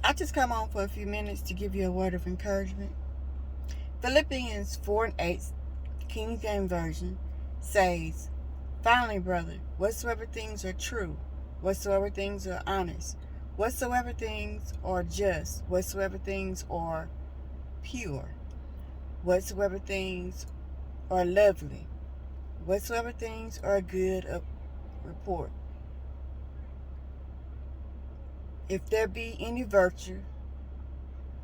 I just come on for a few minutes to give you a word of encouragement. Philippians 4 and 8, King James Version, says, "Finally, brother, whatsoever things are true, whatsoever things are honest, whatsoever things are just, whatsoever things are pure, whatsoever things are lovely, whatsoever things are good of report, if there be any virtue,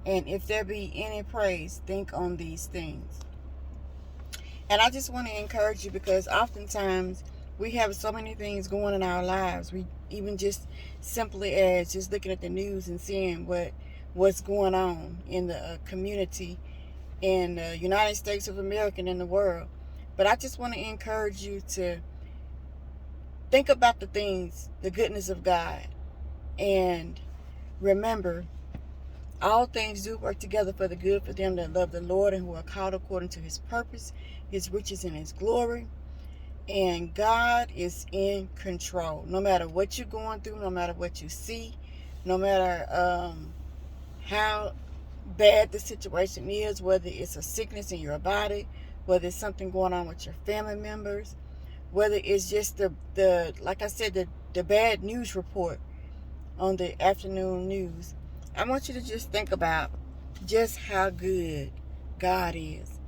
and if there be any praise, think on these things." And I just want to encourage you, because oftentimes we have so many things going in our lives. We even just simply as just looking at the news and seeing what's going on in the community in the United States of America and in the world. But I just want to encourage you to think about the things, the goodness of God, and remember, all things do work together for the good for them that love the Lord and who are called according to his purpose, his riches, and his glory. And God is in control. No matter what you're going through, no matter what you see, no matter how bad the situation is, whether it's a sickness in your body, whether it's something going on with your family members, whether it's just the like I said, the bad news report on the afternoon news. I want you to just think about just how good God is.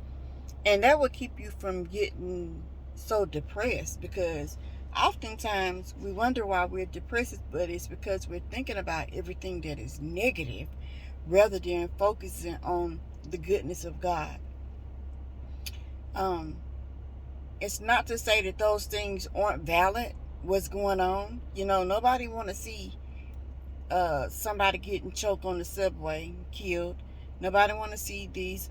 And that will keep you from getting so depressed, because oftentimes we wonder why we're depressed, but it's because we're thinking about everything that is negative rather than focusing on the goodness of God. Um, it's not to say that those things aren't valid, what's going on. Nobody want to see somebody getting choked on the subway, killed. Nobody want to see these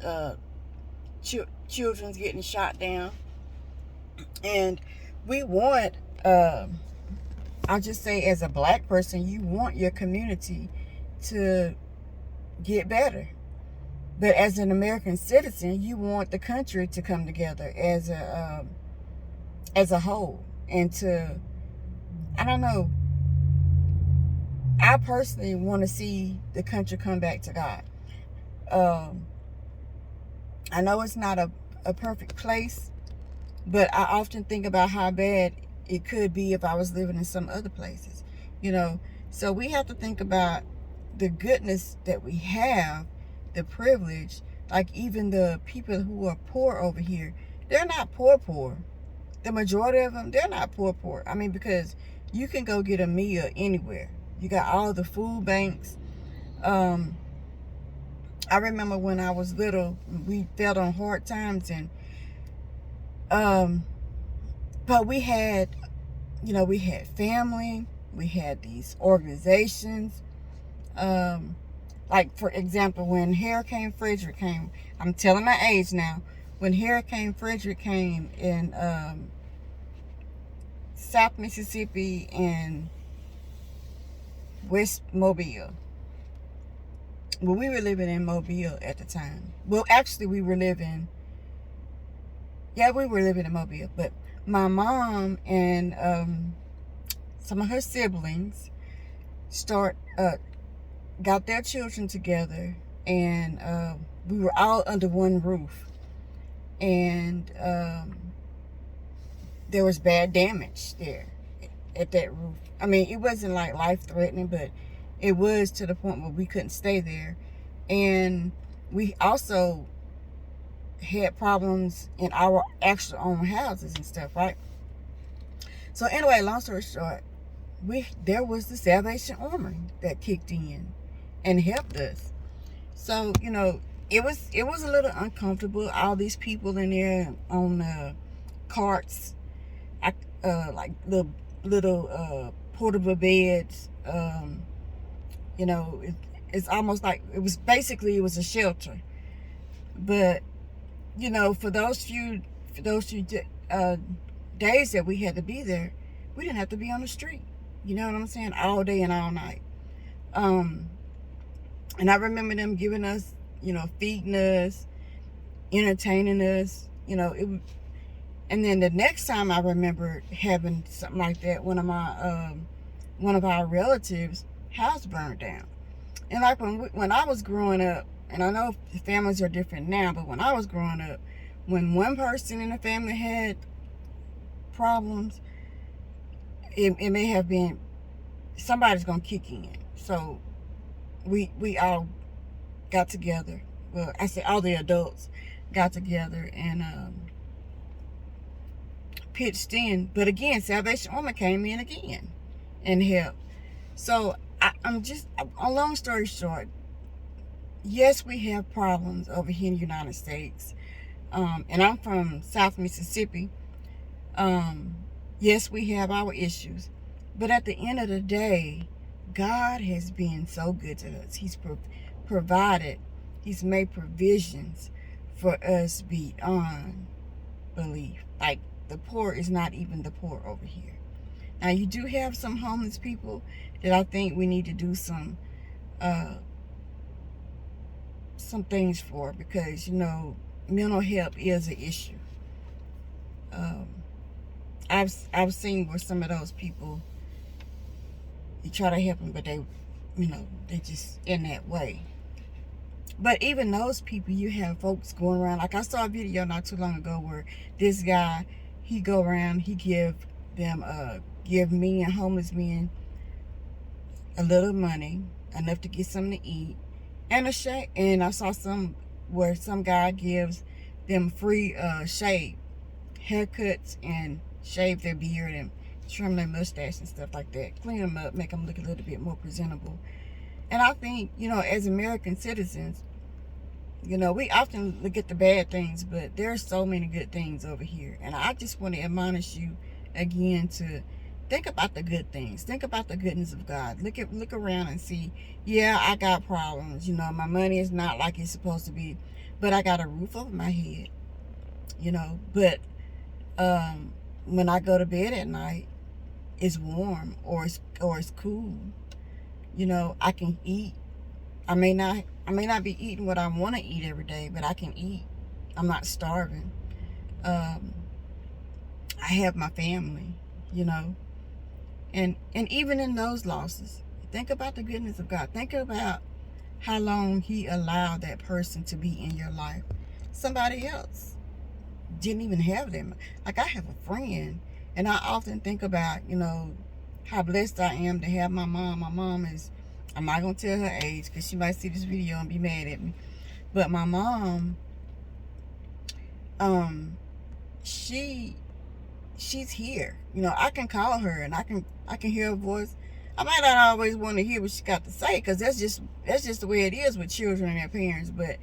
children's getting shot down. And we want, I'll just say, as a black person, you want your community to get better. But as an American citizen, you want the country to come together as a whole, and to, I don't know, I personally want to see the country come back to God. I know it's not a perfect place, but I often think about how bad it could be if I was living in some other places, So we have to think about the goodness that we have, the privilege. Like, even the people who are poor over here, they're not poor. The majority of them, they're not poor. I mean, because you can go get a meal anywhere. You got all the food banks. I remember when I was little, we felt on hard times, and but we had family, we had these organizations. Like, for example, when Hurricane Frederick came, I'm telling my age now, when Hurricane Frederick came in South Mississippi and West Mobile. Well, we were living in Mobile at the time. Well, actually, we were living in Mobile, but my mom and some of her siblings got their children together, and we were all under one roof, and there was bad damage there at that roof. I mean, it wasn't like life-threatening, but it was to the point where we couldn't stay there. And we also had problems in our actual own houses and stuff, right? So anyway, long story short, there was the Salvation Army that kicked in and helped us. So, it was a little uncomfortable. All these people in there on carts, like the little portable beds. It's almost like it was a shelter. But for those few days that we had to be there, we didn't have to be on the street. You know what I'm saying? All day and all night. And I remember them giving us, feeding us, entertaining us. And then the next time I remember having something like that, one of our relatives' house burned down. And like when I was growing up, and I know families are different now, but when I was growing up, when one person in the family had problems, it may have been somebody's gonna kick in. So we all got together. Well, I say all the adults got together and pitched in. But again, Salvation Army came in again and helped. So I'm just, a long story short, yes, we have problems over here in the United States. And I'm from South Mississippi. Yes, we have our issues. But at the end of the day, God has been so good to us. He's provided. He's made provisions for us beyond belief. Like, the poor is not even the poor over here. Now, you do have some homeless people that I think we need to do some things for, because, you know, mental health is an issue. I've seen where some of those people, you try to help them, but they, you know, they just in that way. But even those people, you have folks going around. Like, I saw a video not too long ago where this guy, he go around, he give men, homeless men, a little money, enough to get something to eat, and a shave. And I saw some where some guy gives them free shave, haircuts, and shave their beard and trim their mustache and stuff like that. Clean them up, make them look a little bit more presentable. And I think, you know, as American citizens, you know, we often look at the bad things, but there are so many good things over here. And I just want to admonish you again to think about the good things. Think about the goodness of God. Look around and see, yeah, I got problems. You know, my money is not like it's supposed to be, but I got a roof over my head. You know, but when I go to bed at night, it's warm or it's cool. You know, I can eat. I may not be eating what I want to eat every day, but I can eat. I'm not starving. I have my family, you know. And even in those losses, think about the goodness of God. Think about how long He allowed that person to be in your life. Somebody else didn't even have them. Like, I have a friend, and I often think about, you know, how blessed I am to have my mom. My mom is, I'm not going to tell her age because she might see this video and be mad at me. But my mom, she's here. You know, I can call her and I can hear her voice. I might not always want to hear what she got to say, because that's just the way it is with children and their parents. But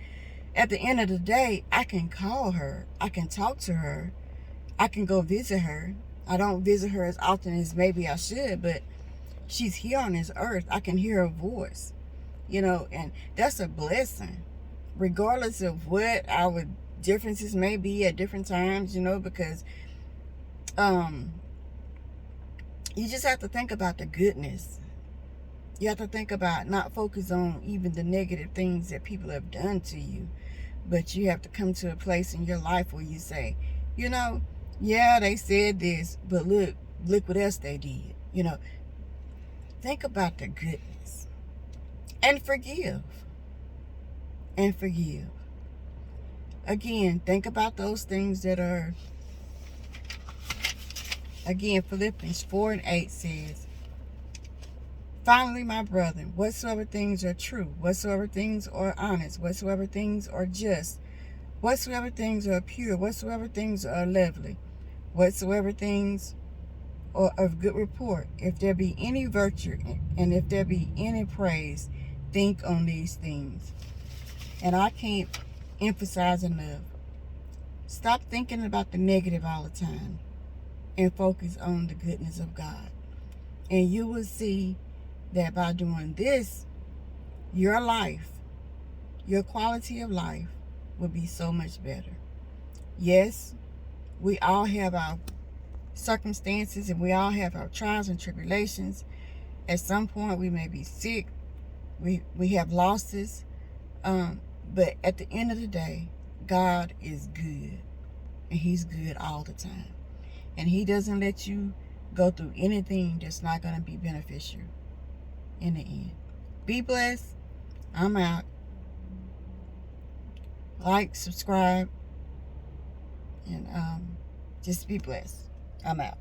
at the end of the day, I can call her. I can talk to her. I can go visit her. I don't visit her as often as maybe I should, but she's here on this earth. I can hear her voice, you know, and that's a blessing, regardless of what our differences may be at different times, you know, because you just have to think about the goodness. You have to think about not focus on even the negative things that people have done to you, but you have to come to a place in your life where you say, you know, yeah, they said this, but look what else they did. You know, think about the goodness and forgive. And forgive. Again, think about those things that are, again, Philippians 4:8 says, finally, my brethren, whatsoever things are true, whatsoever things are honest, whatsoever things are just, whatsoever things are pure, whatsoever things are lovely, whatsoever things are of good report, if there be any virtue and if there be any praise, think on these things. And I can't emphasize enough, stop thinking about the negative all the time and focus on the goodness of God. And you will see that by doing this, your life, your quality of life will be so much better. Yes, we all have our circumstances and we all have our trials and tribulations. At some point we may be sick, we have losses, but at the end of the day, God is good, and He's good all the time, and He doesn't let you go through anything that's not going to be beneficial in the end. Be blessed. I'm out. Like, subscribe, and just be blessed. I'm out.